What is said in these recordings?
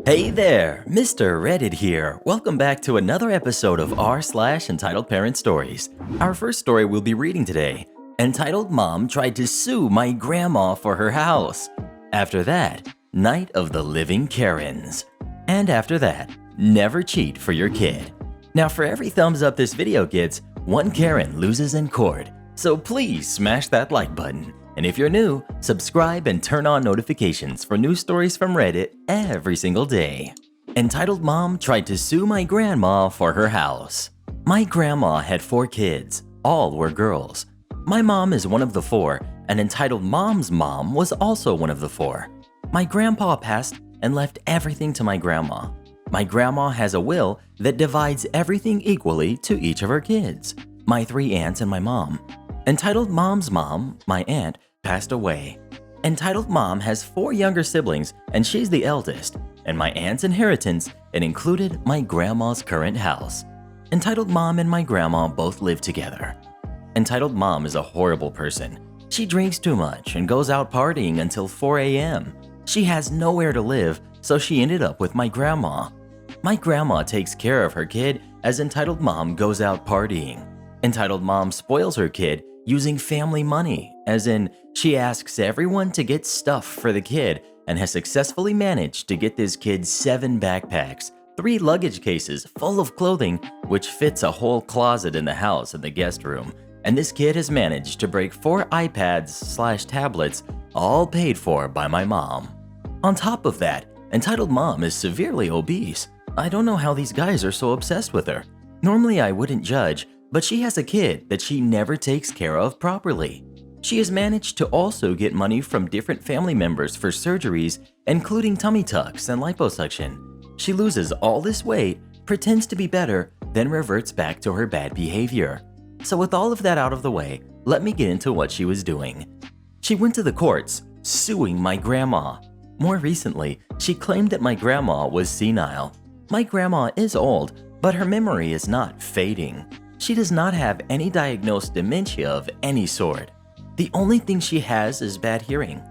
Hey there, Mr. Reddit here. Welcome back to another episode of r/entitled Parent Stories. Our first story we'll be reading today, entitled Mom Tried to Sue My Grandma for Her House. After that, Night of the Living Karens. And after that, Never Cheat for Your Kid. Now for every thumbs up this video gets, one Karen loses in court. So please smash that like button. And if you're new, subscribe and turn on notifications for new stories from Reddit every single day. Entitled Mom Tried to Sue My Grandma for Her House. My grandma had 4 kids. All were girls. My mom is one of the 4, and entitled Mom's mom was also one of the 4. My grandpa passed and left everything to my grandma. My grandma has a will that divides everything equally to each of her kids, my 3 aunts and my mom. Entitled Mom's mom, my aunt, passed away. Entitled Mom has 4 younger siblings and she's the eldest, and my aunt's inheritance, it included my grandma's current house. Entitled Mom and my grandma both live together. Entitled Mom is a horrible person. She drinks too much and goes out partying until 4 a.m. She has nowhere to live, so she ended up with my grandma. My grandma takes care of her kid as Entitled Mom goes out partying. Entitled Mom spoils her kid using family money, as in she asks everyone to get stuff for the kid and has successfully managed to get this kid 7 backpacks, 3 luggage cases full of clothing, which fits a whole closet in the house and the guest room, and this kid has managed to break 4 iPads/tablets, all paid for by my mom. On top of that, Entitled Mom is severely obese. I don't know how these guys are so obsessed with her. Normally I wouldn't judge, but she has a kid that she never takes care of properly. She has managed to also get money from different family members for surgeries, including tummy tucks and liposuction. She loses all this weight, pretends to be better, then reverts back to her bad behavior. So with all of that out of the way, let me get into what she was doing. She went to the courts, suing my grandma. More recently, she claimed that my grandma was senile. My grandma is old, but her memory is not fading. She does not have any diagnosed dementia of any sort. The only thing she has is bad hearing.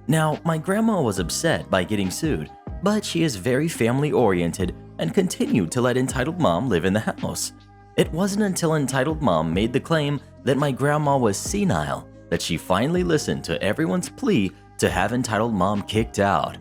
Now, my grandma was upset by getting sued, but she is very family-oriented and continued to let Entitled Mom live in the house. It wasn't until Entitled Mom made the claim that my grandma was senile that she finally listened to everyone's plea to have Entitled Mom kicked out.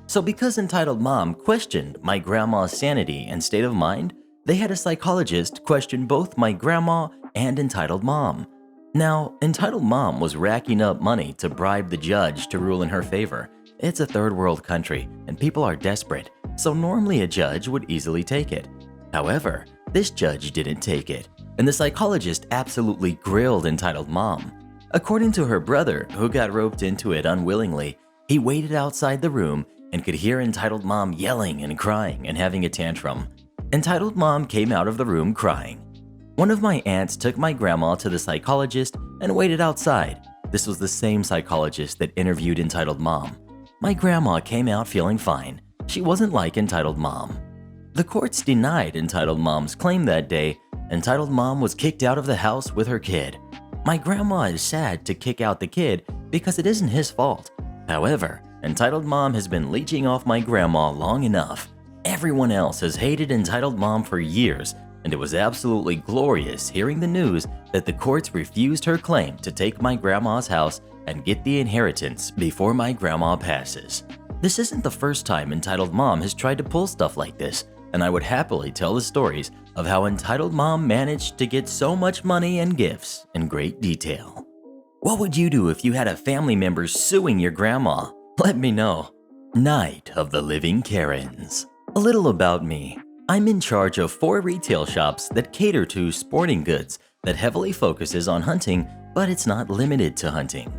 So because Entitled Mom questioned my grandma's sanity and state of mind, they had a psychologist question both my grandma and Entitled Mom. Now, Entitled Mom was racking up money to bribe the judge to rule in her favor. It's a third world country and people are desperate, so normally a judge would easily take it. However, this judge didn't take it, and the psychologist absolutely grilled Entitled Mom. According to her brother, who got roped into it unwillingly, he waited outside the room and could hear Entitled Mom yelling and crying and having a tantrum. Entitled Mom came out of the room crying. One of my aunts took my grandma to the psychologist and waited outside. This was the same psychologist that interviewed Entitled Mom. My grandma came out feeling fine. She wasn't like Entitled Mom. The courts denied Entitled Mom's claim that day. Entitled Mom was kicked out of the house with her kid. My grandma is sad to kick out the kid because it isn't his fault. However, Entitled Mom has been leeching off my grandma long enough. Everyone else has hated Entitled Mom for years, and it was absolutely glorious hearing the news that the courts refused her claim to take my grandma's house and get the inheritance before my grandma passes. This isn't the first time Entitled Mom has tried to pull stuff like this, and I would happily tell the stories of how Entitled Mom managed to get so much money and gifts in great detail. What would you do if you had a family member suing your grandma? Let me know. Night of the Living Karens. A little about me. I'm in charge of 4 retail shops that cater to sporting goods that heavily focuses on hunting, but it's not limited to hunting.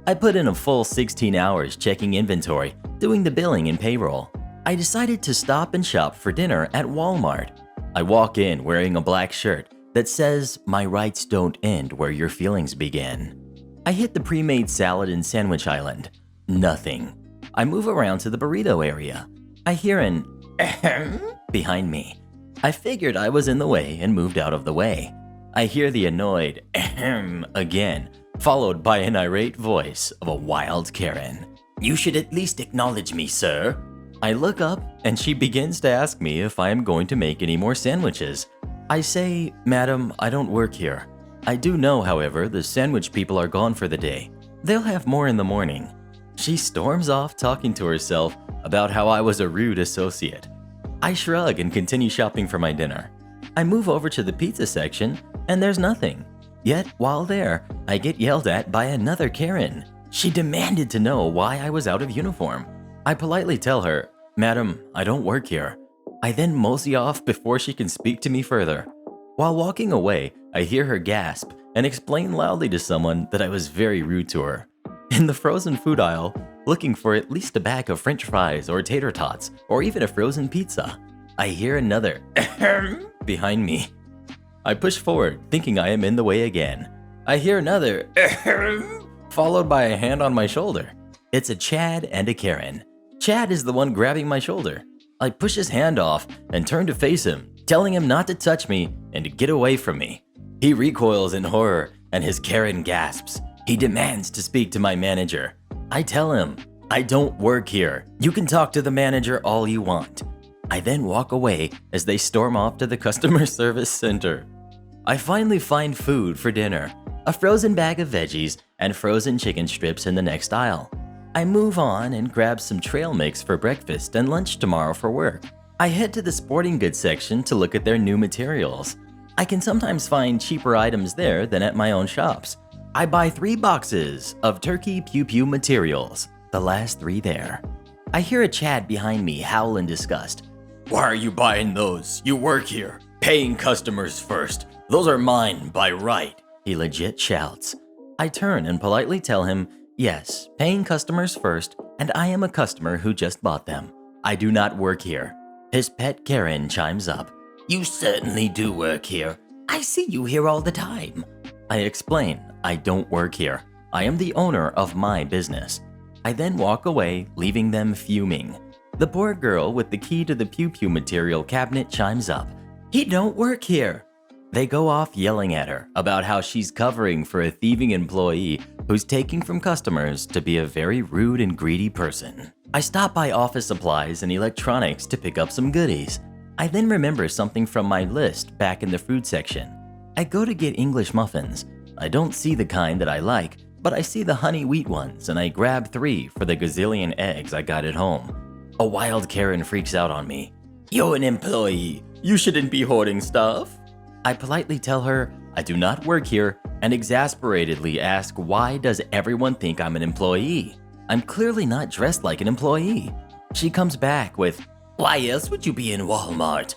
I put in a full 16 hours checking inventory, doing the billing and payroll. I decided to stop and shop for dinner at Walmart. I walk in wearing a black shirt that says, "My rights don't end where your feelings begin." I hit the pre-made salad and sandwich island. Nothing. I move around to the burrito area. I hear an ahem behind me. I figured I was in the way and moved out of the way. I hear the annoyed ahem again, followed by an irate voice of a wild Karen. "You should at least acknowledge me, sir." I look up and she begins to ask me if I am going to make any more sandwiches. I say, "Madam, I don't work here. I do know, however, the sandwich people are gone for the day. They'll have more in the morning." She storms off talking to herself about how I was a rude associate. I shrug and continue shopping for my dinner. I move over to the pizza section and there's nothing. Yet, while there, I get yelled at by another Karen. She demanded to know why I was out of uniform. I politely tell her, "Madam, I don't work here." I then mosey off before she can speak to me further. While walking away, I hear her gasp and explain loudly to someone that I was very rude to her. In the frozen food aisle, looking for at least a bag of french fries or tater tots or even a frozen pizza, I hear another behind me. I push forward, thinking I am in the way again. I hear another followed by a hand on my shoulder. It's a Chad and a Karen. Chad is the one grabbing my shoulder. I push his hand off and turn to face him, telling him not to touch me and to get away from me. He recoils in horror and his Karen gasps. He demands to speak to my manager. I tell him, "I don't work here. You can talk to the manager all you want." I then walk away as they storm off to the customer service center. I finally find food for dinner, a frozen bag of veggies and frozen chicken strips in the next aisle. I move on and grab some trail mix for breakfast and lunch tomorrow for work. I head to the sporting goods section to look at their new materials. I can sometimes find cheaper items there than at my own shops. I buy 3 boxes of turkey pew-pew materials, the last 3 there. I hear a Chad behind me howl in disgust. "Why are you buying those? You work here. Paying customers first. Those are mine by right," he legit shouts. I turn and politely tell him, "Yes, paying customers first, and I am a customer who just bought them. I do not work here." His pet Karen chimes up. "You certainly do work here. I see you here all the time." I explain, "I don't work here. I am the owner of my business." I then walk away, leaving them fuming. The poor girl with the key to the pew-pew material cabinet chimes up. "He don't work here." They go off yelling at her about how she's covering for a thieving employee who's taking from customers to be a very rude and greedy person. I stop by office supplies and electronics to pick up some goodies. I then remember something from my list back in the food section. I go to get English muffins. I don't see the kind that I like, but I see the honey wheat ones and I grab 3 for the gazillion eggs I got at home. A wild Karen freaks out on me. "You're an employee. You shouldn't be hoarding stuff." I politely tell her I do not work here and exasperatedly ask, why does everyone think I'm an employee? I'm clearly not dressed like an employee. She comes back with, "Why else would you be in Walmart?"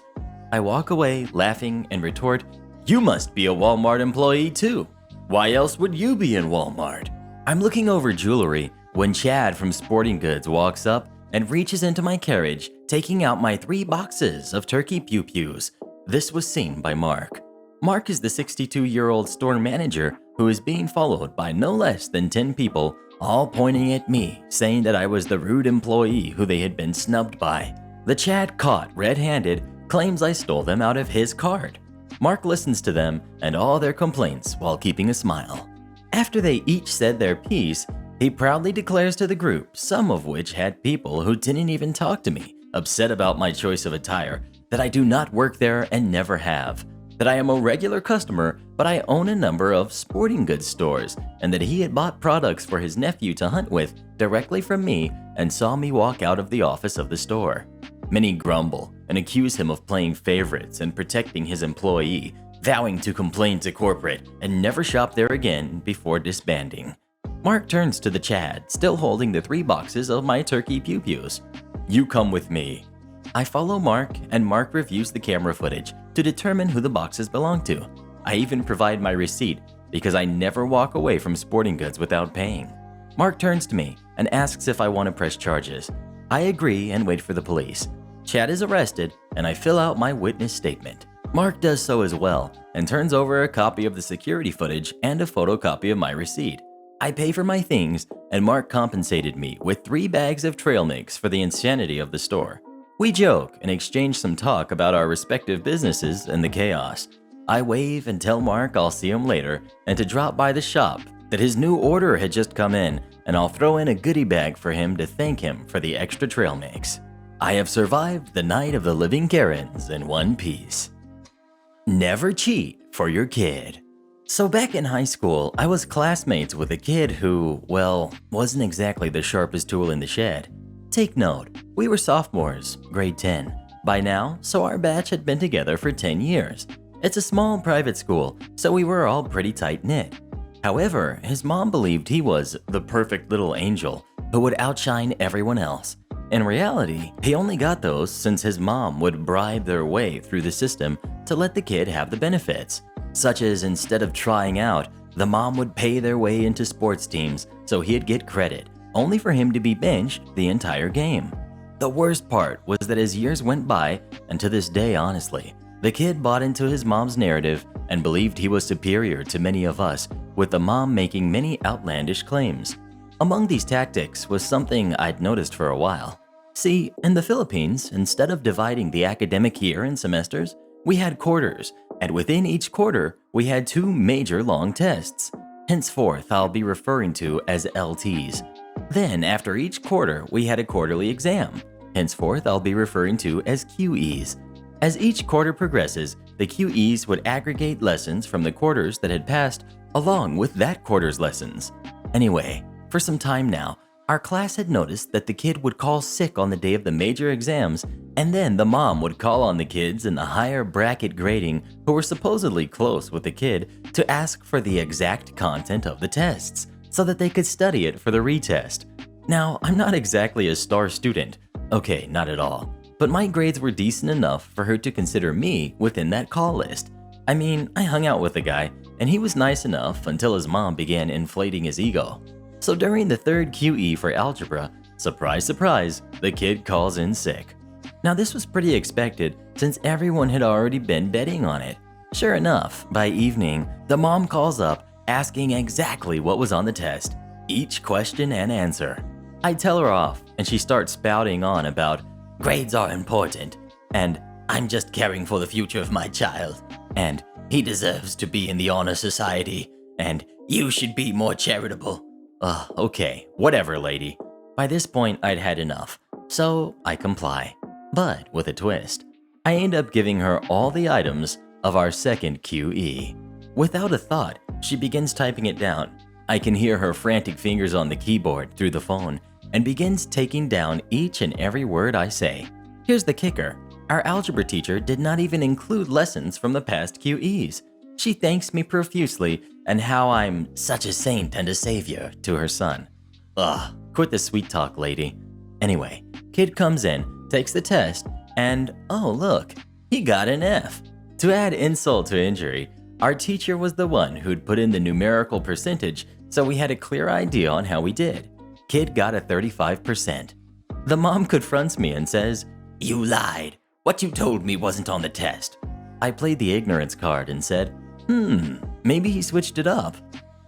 I walk away laughing and retort, "You must be a Walmart employee too. Why else would you be in Walmart?" I'm looking over jewelry when Chad from Sporting Goods walks up and reaches into my carriage, taking out my 3 boxes of turkey pew-pews. This was seen by Mark. Mark is the 62-year-old store manager who is being followed by no less than 10 people, all pointing at me, saying that I was the rude employee who they had been snubbed by. The Chad caught red-handed claims I stole them out of his cart. Mark listens to them and all their complaints while keeping a smile. After they each said their piece, he proudly declares to the group, some of which had people who didn't even talk to me, upset about my choice of attire, that I do not work there and never have, that I am a regular customer but I own a number of sporting goods stores, and that he had bought products for his nephew to hunt with directly from me and saw me walk out of the office of the store. Many grumble and accuse him of playing favorites and protecting his employee, vowing to complain to corporate and never shop there again before disbanding. Mark turns to the Chad, still holding the 3 boxes of my turkey pew-pews. "You come with me." I follow Mark, and Mark reviews the camera footage to determine who the boxes belong to. I even provide my receipt because I never walk away from sporting goods without paying. Mark turns to me and asks if I want to press charges. I agree and wait for the police. Chad is arrested, and I fill out my witness statement. Mark does so as well and turns over a copy of the security footage and a photocopy of my receipt. I pay for my things, and Mark compensated me with 3 bags of trail mix for the insanity of the store. We joke and exchange some talk about our respective businesses and the chaos. I wave and tell Mark I'll see him later and to drop by the shop, that his new order had just come in, and I'll throw in a goodie bag for him to thank him for the extra trail mix. I have survived the night of the living Karens in one piece. Never cheat for your kid. So back in high school, I was classmates with a kid who, well, wasn't exactly the sharpest tool in the shed. Take note, we were sophomores, grade 10, by now, so our batch had been together for 10 years. It's a small private school, so we were all pretty tight-knit. However, his mom believed he was the perfect little angel who would outshine everyone else. In reality, he only got those since his mom would bribe their way through the system to let the kid have the benefits, such as instead of trying out, the mom would pay their way into sports teams so he'd get credit, only for him to be benched the entire game. The worst part was that as years went by, and to this day honestly, the kid bought into his mom's narrative and believed he was superior to many of us, with the mom making many outlandish claims. Among these tactics was something I'd noticed for a while. See, in the Philippines, instead of dividing the academic year in semesters, we had quarters, and within each quarter, we had 2 major long tests. Henceforth, I'll be referring to as LTs. Then, after each quarter, we had a quarterly exam. Henceforth, I'll be referring to as QEs. As each quarter progresses, the QEs would aggregate lessons from the quarters that had passed along with that quarter's lessons. Anyway, for some time now, our class had noticed that the kid would call sick on the day of the major exams, and then the mom would call on the kids in the higher bracket grading who were supposedly close with the kid to ask for the exact content of the tests so that they could study it for the retest. Now, I'm not exactly a star student. Okay, not at all. But my grades were decent enough for her to consider me within that call list. I mean, I hung out with the guy, and he was nice enough until his mom began inflating his ego. So during the 3rd QE for algebra, surprise, surprise, the kid calls in sick. Now this was pretty expected since everyone had already been betting on it. Sure enough, by evening, the mom calls up asking exactly what was on the test, each question and answer. I tell her off, and she starts spouting on about grades are important, and I'm just caring for the future of my child, and he deserves to be in the honor society, and you should be more charitable. Okay, whatever, lady. By this point, I'd had enough, so I comply. But with a twist. I end up giving her all the items of our 2nd QE. Without a thought, she begins typing it down. I can hear her frantic fingers on the keyboard through the phone and begins taking down each and every word I say. Here's the kicker. Our algebra teacher did not even include lessons from the past QEs. She thanks me profusely and how I'm such a saint and a savior to her son. Quit the sweet talk, lady. Anyway, kid comes in, takes the test, and oh look, he got an F. To add insult to injury, our teacher was the one who'd put in the numerical percentage, so we had a clear idea on how we did. Kid got a 35%. The mom confronts me and says, "You lied. What you told me wasn't on the test." I played the ignorance card and said, maybe he switched it up.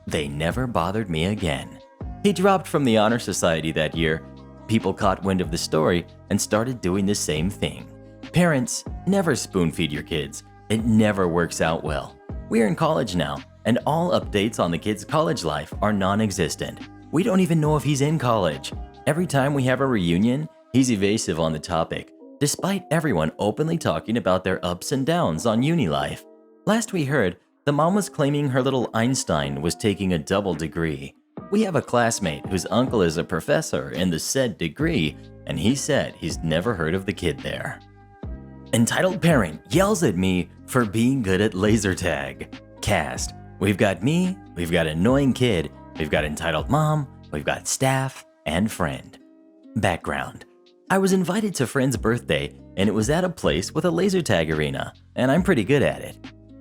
They never bothered me again. He dropped from the honor society that year. People caught wind of the story and started doing the same thing. Parents, never spoon-feed your kids. It never works out well. We're in college now, and all updates on the kid's college life are non-existent. We don't even know if he's in college. Every time we have a reunion, he's evasive on the topic, despite everyone openly talking about their ups and downs on uni life. Last we heard, the mom was claiming her little Einstein was taking a double degree. We have a classmate whose uncle is a professor in the said degree, and he said he's never heard of the kid there. Entitled parent yells at me for being good at laser tag. Cast. We've got me, we've got annoying kid, we've got entitled mom, we've got staff, and friend. Background. I was invited to friend's birthday, and it was at a place with a laser tag arena, and I'm pretty good at it.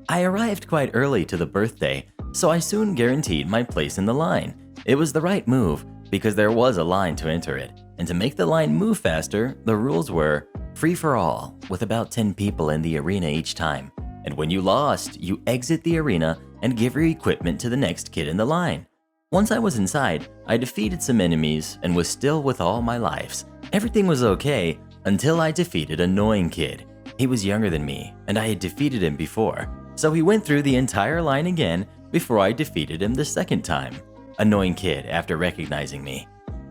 I arrived quite early to the birthday, so I soon guaranteed my place in the line. It was the right move, because there was a line to enter it, and to make the line move faster, the rules were free for all, with about 10 people in the arena each time, and when you lost, you exit the arena and give your equipment to the next kid in the line. Once I was inside, I defeated some enemies and was still with all my lives. Everything was okay until I defeated an annoying kid. He was younger than me, and I had defeated him before, so he went through the entire line again before I defeated him the second time. Annoying kid after recognizing me.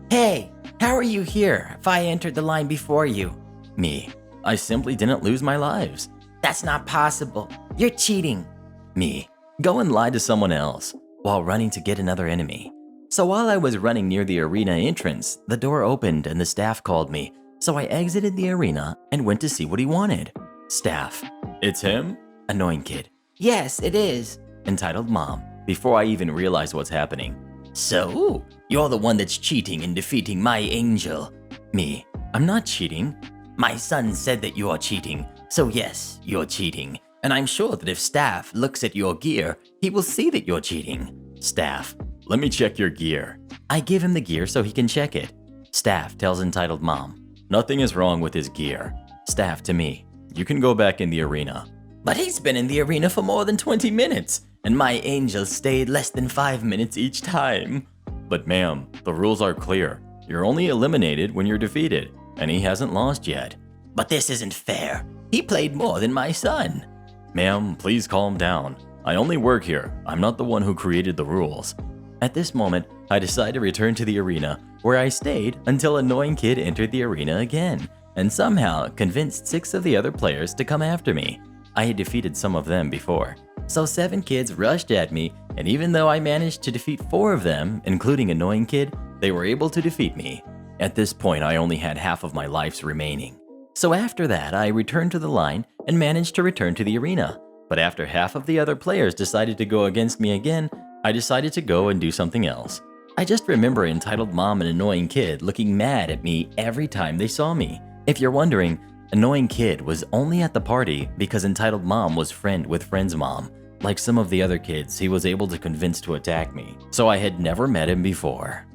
"Hey, how are you here if I entered the line before you? Me. I simply didn't lose my lives. That's not possible. You're cheating. Me. Go and lie to someone else while running to get another enemy. So while I was running near the arena entrance, the door opened and the staff called me. So I exited the arena and went to see what he wanted. Staff. It's him? Annoying kid. Yes, it is. Entitled mom, before I even realized what's happening. So, you're the one that's cheating and defeating my angel. Me. I'm not cheating. My son said that you are cheating, so yes, you're cheating. And I'm sure that if Staff looks at your gear, he will see that you're cheating. Staff. Let me check your gear. I give him the gear so he can check it. Staff tells entitled mom. Nothing is wrong with his gear. Staff to me. You can go back in the arena. But he's been in the arena for more than 20 minutes, and my angel stayed less than 5 minutes each time. But ma'am, the rules are clear. You're only eliminated when you're defeated, and he hasn't lost yet. But this isn't fair. He played more than my son. Ma'am, please calm down. I only work here. I'm not the one who created the rules. At this moment, I decide to return to the arena, where I stayed until Annoying Kid entered the arena again, and somehow convinced 6 of the other players to come after me. I had defeated some of them before. So 7 kids rushed at me, and even though I managed to defeat 4 of them, including Annoying Kid, they were able to defeat me. At this point, I only had half of my lives remaining. So after that, I returned to the line and managed to return to the arena. But after half of the other players decided to go against me again, I decided to go and do something else. I just remember entitled mom and Annoying Kid looking mad at me every time they saw me. If you're wondering, Annoying Kid was only at the party because entitled mom was friend with friend's mom. Like some of the other kids, he was able to convince to attack me, so I had never met him before.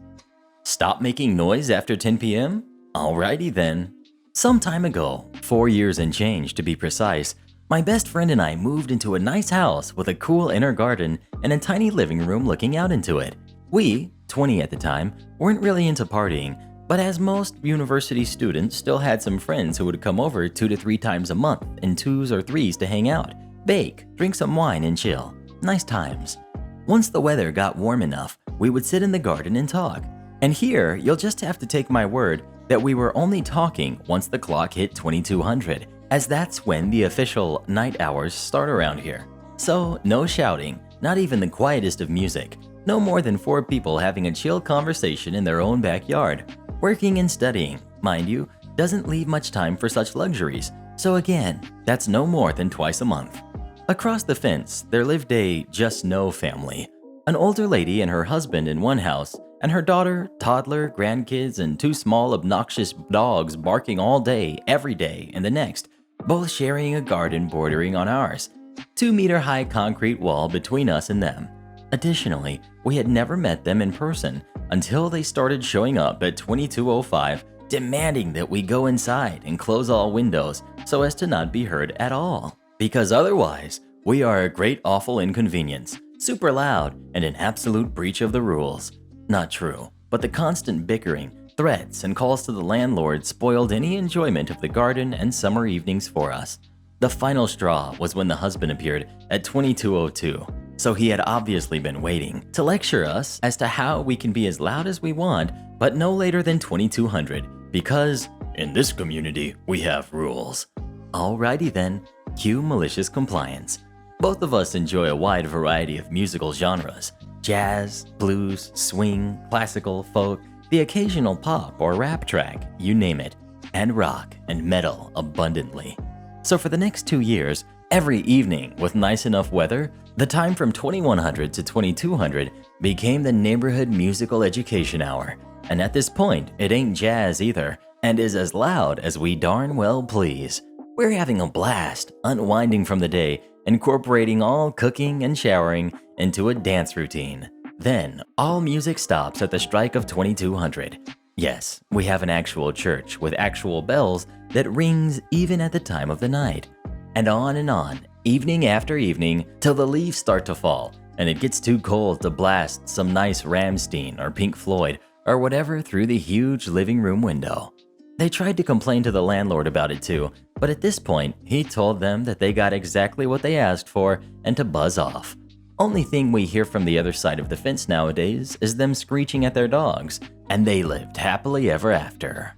Stop making noise after 10 p.m.? Alrighty then. Some time ago, 4 years and change to be precise, my best friend and I moved into a nice house with a cool inner garden and a tiny living room looking out into it. We, 20 at the time, weren't really into partying, but as most university students still had some friends who would come over 2 to 3 times a month in 2s or 3s to hang out, bake, drink some wine and chill. Nice times. Once the weather got warm enough, we would sit in the garden and talk. And here, you'll just have to take my word that we were only talking once the clock hit 2200, as that's when the official night hours start around here. So, no shouting, not even the quietest of music, no more than 4 people having a chill conversation in their own backyard. Working and studying, mind you, doesn't leave much time for such luxuries, so again, that's no more than twice a month. Across the fence, there lived a just-no family. An older lady and her husband in one house, and her daughter, toddler, grandkids, and 2 small obnoxious dogs barking all day, every day, in the next, both sharing a garden bordering on ours. 2-meter-high concrete wall between us and them. Additionally, we had never met them in person until they started showing up at 22:05, demanding that we go inside and close all windows so as to not be heard at all. Because otherwise, we are a great awful inconvenience, super loud, and an absolute breach of the rules. Not true, but the constant bickering, threats, and calls to the landlord spoiled any enjoyment of the garden and summer evenings for us. The final straw was when the husband appeared at 22:02, so he had obviously been waiting to lecture us as to how we can be as loud as we want, but no later than 2200, because in this community, we have rules. Alrighty then, cue malicious compliance. Both of us enjoy a wide variety of musical genres: jazz, blues, swing, classical, folk, the occasional pop or rap track, you name it, and rock and metal abundantly. So for the next 2 years, every evening with nice enough weather, the time from 2100 to 2200 became the neighborhood musical education hour. And at this point, it ain't jazz either, and is as loud as we darn well please. We're having a blast, unwinding from the day, incorporating all cooking and showering into a dance routine. Then, all music stops at the strike of 2200. Yes, we have an actual church with actual bells that rings even at the time of the night. And on, evening after evening, till the leaves start to fall, and it gets too cold to blast some nice Rammstein or Pink Floyd or whatever through the huge living room window. They tried to complain to the landlord about it too, but at this point, he told them that they got exactly what they asked for and to buzz off. Only thing we hear from the other side of the fence nowadays is them screeching at their dogs, and they lived happily ever after.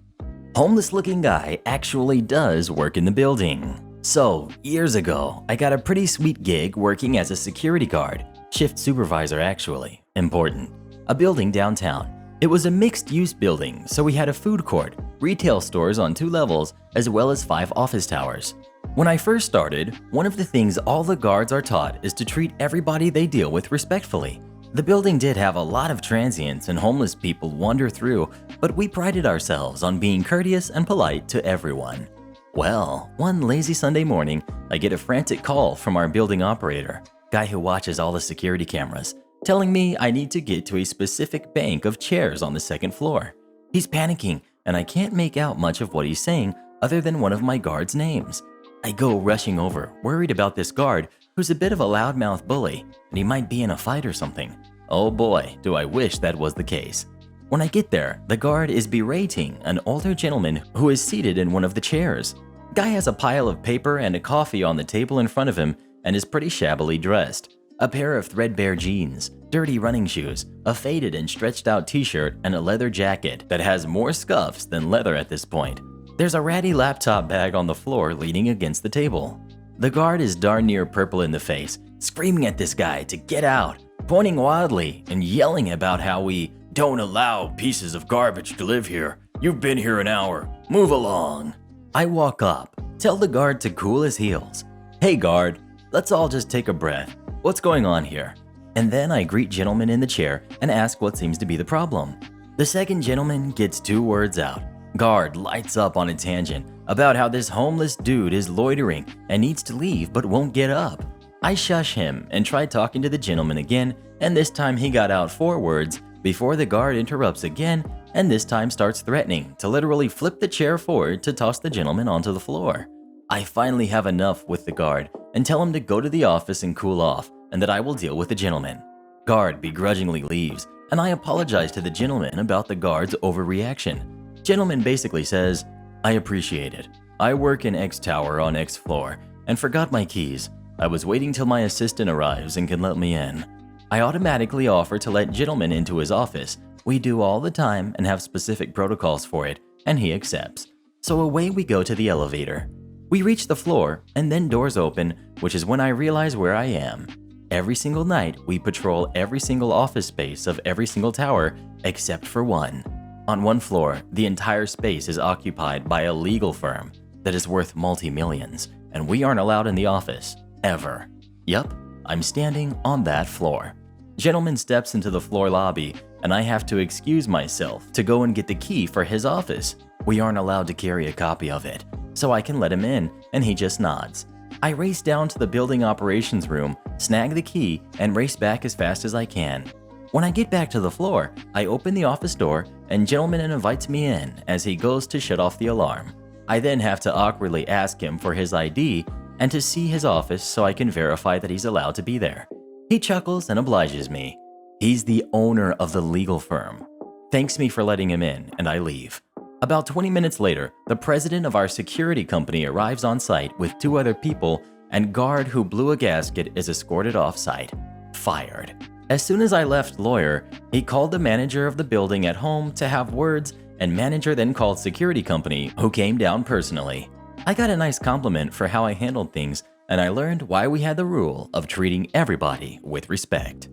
homeless-looking guy actually does work in the building. So, years ago, I got a pretty sweet gig working as a security guard, shift supervisor actually, important, a building downtown. It was a mixed-use building, so we had a food court, retail stores on 2 levels, as well as 5 office towers. When I first started, one of the things all the guards are taught is to treat everybody they deal with respectfully. The building did have a lot of transients and homeless people wander through, but we prided ourselves on being courteous and polite to everyone. Well, one lazy Sunday morning, I get a frantic call from our building operator, guy who watches all the security cameras, telling me I need to get to a specific bank of chairs on the 2nd floor. He's panicking, and I can't make out much of what he's saying other than one of my guards' names. I go rushing over, worried about this guard who's a bit of a loudmouth bully, and he might be in a fight or something. Oh boy, do I wish that was the case. When I get there, the guard is berating an older gentleman who is seated in one of the chairs. Guy has a pile of paper and a coffee on the table in front of him and is pretty shabbily dressed. A pair of threadbare jeans, dirty running shoes, a faded and stretched out t-shirt, and a leather jacket that has more scuffs than leather at this point. There's a ratty laptop bag on the floor leaning against the table. The guard is darn near purple in the face, screaming at this guy to get out, pointing wildly and yelling about how we don't allow pieces of garbage to live here. You've been here an hour. Move along. I walk up, tell the guard to cool his heels. Hey guard, let's all just take a breath. What's going on here? And then I greet gentleman in the chair and ask what seems to be the problem. The second gentleman gets 2 words out. Guard lights up on a tangent about how this homeless dude is loitering and needs to leave but won't get up. I shush him and try talking to the gentleman again, and this time he got out 4 words before the guard interrupts again and this time starts threatening to literally flip the chair forward to toss the gentleman onto the floor. I finally have enough with the guard and tell him to go to the office and cool off and that I will deal with the gentleman. Guard begrudgingly leaves and I apologize to the gentleman about the guard's overreaction. Gentleman basically says, I appreciate it. I work in X tower on X floor and forgot my keys. I was waiting till my assistant arrives and can let me in. I automatically offer to let gentleman into his office. We do all the time and have specific protocols for it, and he accepts. So away we go to the elevator. We reach the floor and then doors open, which is when I realize where I am. Every single night, we patrol every single office space of every single tower except for one. On one floor, the entire space is occupied by a legal firm that is worth multi-millions, and we aren't allowed in the office, ever. Yup, I'm standing on that floor. Gentleman steps into the floor lobby, and I have to excuse myself to go and get the key for his office. We aren't allowed to carry a copy of it, so I can let him in, and he just nods. I race down to the building operations room, snag the key, and race back as fast as I can. When I get back to the floor, I open the office door and gentleman invites me in as he goes to shut off the alarm. I then have to awkwardly ask him for his ID and to see his office so I can verify that he's allowed to be there. He chuckles and obliges me. He's the owner of the legal firm. Thanks me for letting him in, and I leave. About 20 minutes later, the president of our security company arrives on site with 2 other people, and guard who blew a gasket is escorted off-site. Fired. As soon as I left lawyer, he called the manager of the building at home to have words, and manager then called security company, who came down personally. I got a nice compliment for how I handled things, and I learned why we had the rule of treating everybody with respect.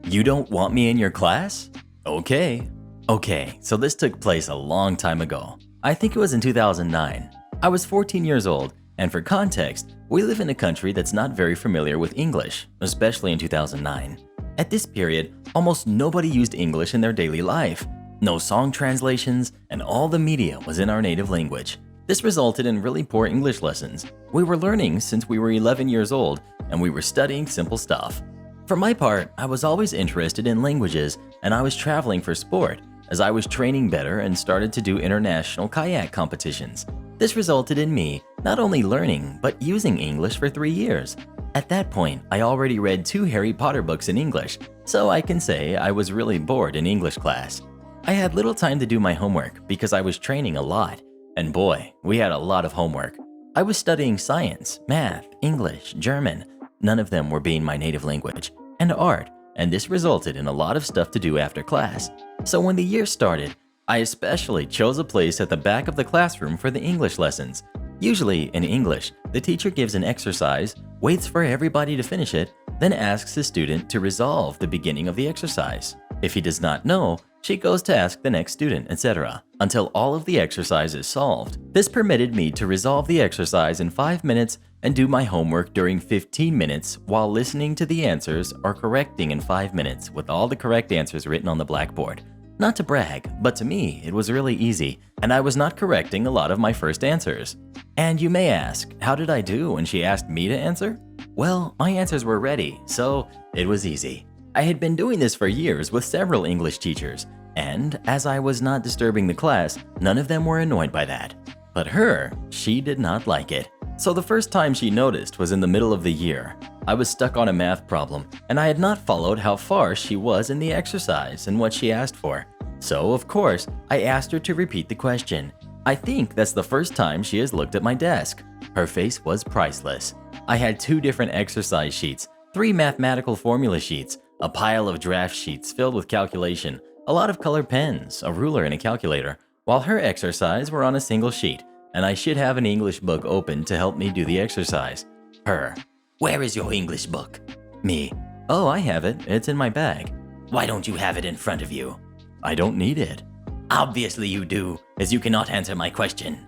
You don't want me in your class? Okay, so this took place a long time ago. I think it was in 2009. I was 14 years old, and for context, we live in a country that's not very familiar with English, especially in 2009. At this period, almost nobody used English in their daily life. No song translations, and all the media was in our native language. This resulted in really poor English lessons. We were learning since we were 11 years old, and we were studying simple stuff. For my part, I was always interested in languages, and I was traveling for sport, as I was training better and started to do international kayak competitions. This resulted in me not only learning, but using English for 3 years. At that point, I already read 2 Harry Potter books in English, so I can say I was really bored in English class. I had little time to do my homework because I was training a lot, and boy, we had a lot of homework. I was studying science, math, English, German, none of them were being my native language, and art, and this resulted in a lot of stuff to do after class. So when the year started, I especially chose a place at the back of the classroom for the English lessons. Usually, in English, the teacher gives an exercise, waits for everybody to finish it, then asks the student to resolve the beginning of the exercise. If he does not know, she goes to ask the next student, etc., until all of the exercise is solved. This permitted me to resolve the exercise in 5 minutes and do my homework during 15 minutes while listening to the answers or correcting in 5 minutes with all the correct answers written on the blackboard. Not to brag, but to me, it was really easy, and I was not correcting a lot of my first answers. And you may ask, how did I do when she asked me to answer? Well, my answers were ready, so it was easy. I had been doing this for years with several English teachers, and as I was not disturbing the class, none of them were annoyed by that. But her, she did not like it. So the first time she noticed was in the middle of the year. I was stuck on a math problem, and I had not followed how far she was in the exercise and what she asked for. So, of course, I asked her to repeat the question. I think that's the first time she has looked at my desk. Her face was priceless. I had 2 different exercise sheets, 3 mathematical formula sheets, a pile of draft sheets filled with calculation, a lot of colored pens, a ruler, and a calculator, while her exercise were on a single sheet, and I should have an English book open to help me do the exercise. Her. Where is your English book? Me. Oh, I have it. It's in my bag. Why don't you have it in front of you? I don't need it. Obviously you do, as you cannot answer my question.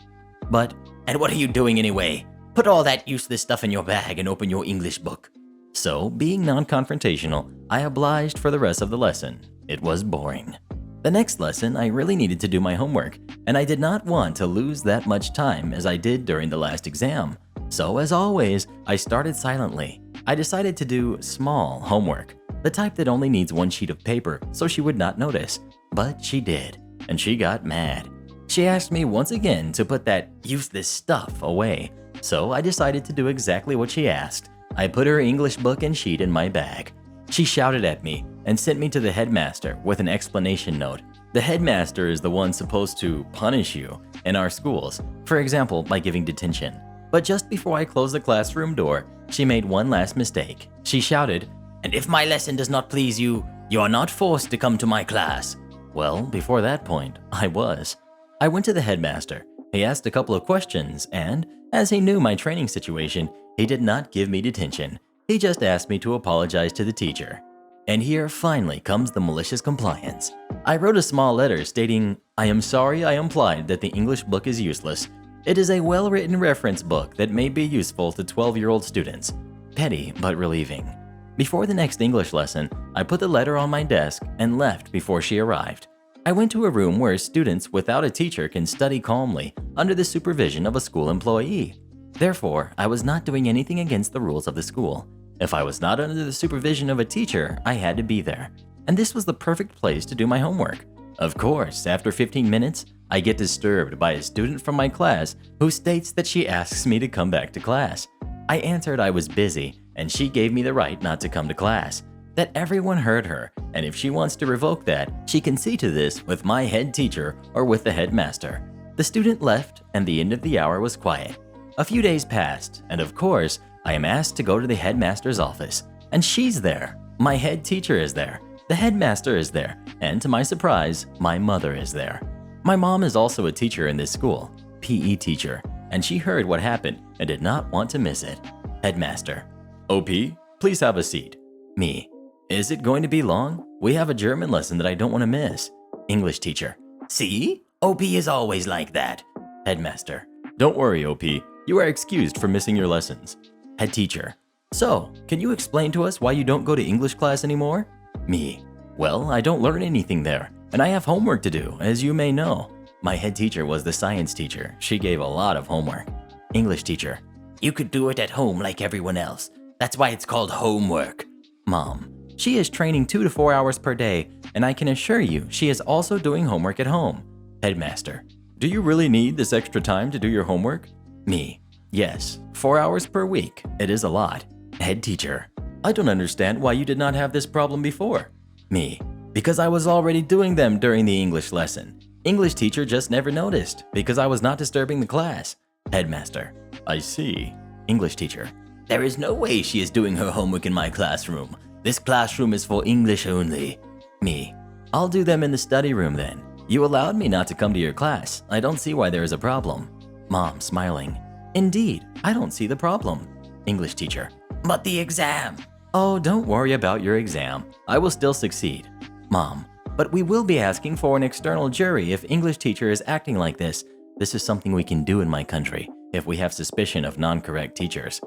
But, and what are you doing anyway? Put all that useless stuff in your bag and open your English book. So, being non-confrontational, I obliged for the rest of the lesson. It was boring. The next lesson, I really needed to do my homework, and I did not want to lose that much time as I did during the last exam. So, as always, I started silently. I decided to do small homework, the type that only needs 1 sheet of paper so she would not notice. But she did, and she got mad. She asked me once again to put that useless stuff away, so I decided to do exactly what she asked. I put her English book and sheet in my bag. She shouted at me and sent me to the headmaster with an explanation note. The headmaster is the one supposed to punish you in our schools, for example, by giving detention. But just before I closed the classroom door, she made one last mistake. She shouted, "And if my lesson does not please you, you are not forced to come to my class." Well, before that point, I was. I went to the headmaster. He asked a couple of questions, and as he knew my training situation, he did not give me detention. He just asked me to apologize to the teacher. And here finally comes the malicious compliance. I wrote a small letter stating, "I am sorry I implied that the English book is useless. It is a well-written reference book that may be useful to 12-year-old students." Petty, but relieving. Before the next English lesson, I put the letter on my desk and left before she arrived. I went to a room where students without a teacher can study calmly under the supervision of a school employee. Therefore, I was not doing anything against the rules of the school. If I was not under the supervision of a teacher, I had to be there. And this was the perfect place to do my homework. Of course, after 15 minutes, I get disturbed by a student from my class who states that she asks me to come back to class. I answered I was busy, and she gave me the right not to come to class. That everyone heard her, and if she wants to revoke that, she can see to this with my head teacher or with the headmaster. The student left, and the end of the hour was quiet. A few days passed, and of course, I am asked to go to the headmaster's office. And she's there. My head teacher is there. The headmaster is there, and to my surprise, my mother is there. My mom is also a teacher in this school, PE teacher, and she heard what happened and did not want to miss it. Headmaster: "OP, please have a seat." Me: "Is it going to be long? We have a German lesson that I don't want to miss." English teacher: "See? OP is always like that." Headmaster: "Don't worry, OP. You are excused for missing your lessons." Head teacher: "So, can you explain to us why you don't go to English class anymore?" Me: "Well, I don't learn anything there, and I have homework to do, as you may know." My head teacher was the science teacher. She gave a lot of homework. English teacher: "You could do it at home like everyone else. That's why it's called homework." Mom: "She is training 2 to 4 hours per day, and I can assure you she is also doing homework at home." Headmaster: "Do you really need this extra time to do your homework?" Me: "Yes, 4 hours per week. It is a lot." Head teacher: "I don't understand why you did not have this problem before." Me: "Because I was already doing them during the English lesson. English teacher just never noticed because I was not disturbing the class." Headmaster: "I see." English teacher: "There is no way she is doing her homework in my classroom. This classroom is for English only." Me: "I'll do them in the study room then. You allowed me not to come to your class. I don't see why there is a problem. Mom, smiling. Indeed, I don't see the problem. English teacher. But the exam. Oh, don't worry about your exam. I will still succeed. Mom, but we will be asking for an external jury if English teacher is acting like this. This is something we can do in my country if we have suspicion of non-correct teachers.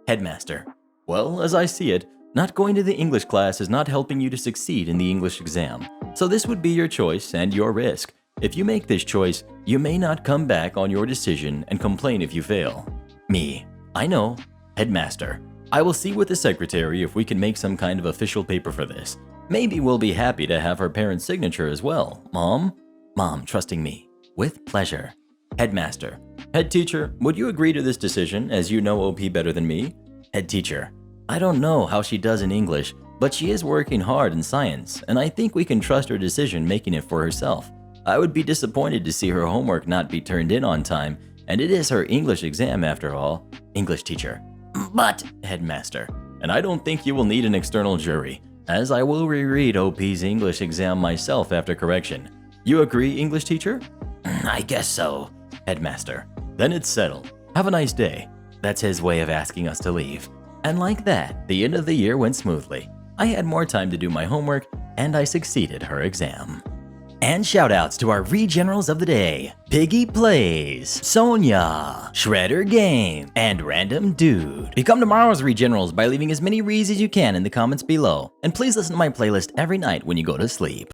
Headmaster. Well, as I see it, not going to the English class is not helping you to succeed in the English exam. So this would be your choice and your risk. If you make this choice, you may not come back on your decision and complain if you fail. Me. I know. Headmaster. I will see with the secretary if we can make some kind of official paper for this. Maybe we'll be happy to have her parents' signature as well. Mom? Mom, trusting me. With pleasure. Headmaster. Head teacher, would you agree to this decision as you know OP better than me? Head teacher. I don't know how she does in English, but she is working hard in science, and I think we can trust her decision making it for herself. I would be disappointed to see her homework not be turned in on time, and it is her English exam after all. English teacher. But, Headmaster. And I don't think you will need an external jury, as I will reread OP's English exam myself after correction. You agree, English teacher? I guess so. Headmaster. Then it's settled. Have a nice day. That's his way of asking us to leave. And like that, the end of the year went smoothly. I had more time to do my homework, and I succeeded her exam. And shoutouts to our Regenerals of the day: Piggy Plays, Sonia, Shredder Game, and Random Dude. Become tomorrow's Regenerals by leaving as many reads as you can in the comments below. And please listen to my playlist every night when you go to sleep.